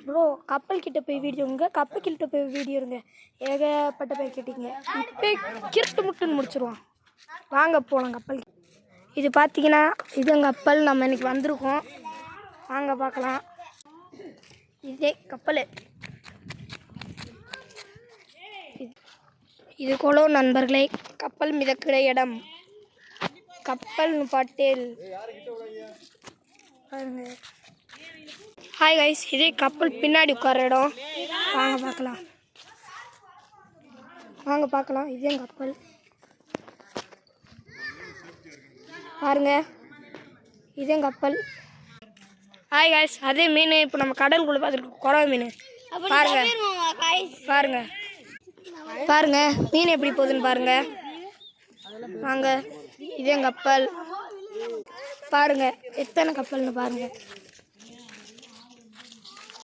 Bro கப்பல் கிட்ட போய் வீடியோங்க, கப்பல் கிட்ட போய் வீடியோங்க. ஏகப்பட்ட பேர் கேட்டீங்க. இப்போ கிருட்டு முட்டுன்னு முடிச்சிருவான். வாங்க போகலாம் கப்பல். இது பார்த்தீங்கன்னா இதுங்க கப்பல். நம்ம இன்னைக்கு வந்திருக்கோம். வாங்க பார்க்கலாம். இதே கப்பல். இது கொலோ நண்பர்களே. கப்பல் மிதக்கிற இடம். கப்பல் பாட்டேல் பாருங்க. ஹாய் கைஸ், இதே கப்பல் பின்னாடி உட்கார இடம். வாங்க பார்க்கலாம். வாங்க பார்க்கலாம். இதே கப்பல் பாருங்க. இதே கப்பல். ஹாய் கைஸ், அதே மீன். இப்போ நம்ம கடலுக்குள்ளே பார்த்துருக்கோம். குறவை மீன் பாருங்க. பாருங்க பாருங்க மீன் எப்படி போகுதுன்னு பாருங்க. வாங்க. இதே கப்பல் பாருங்க. எத்தனை கப்பல்னு பாருங்க.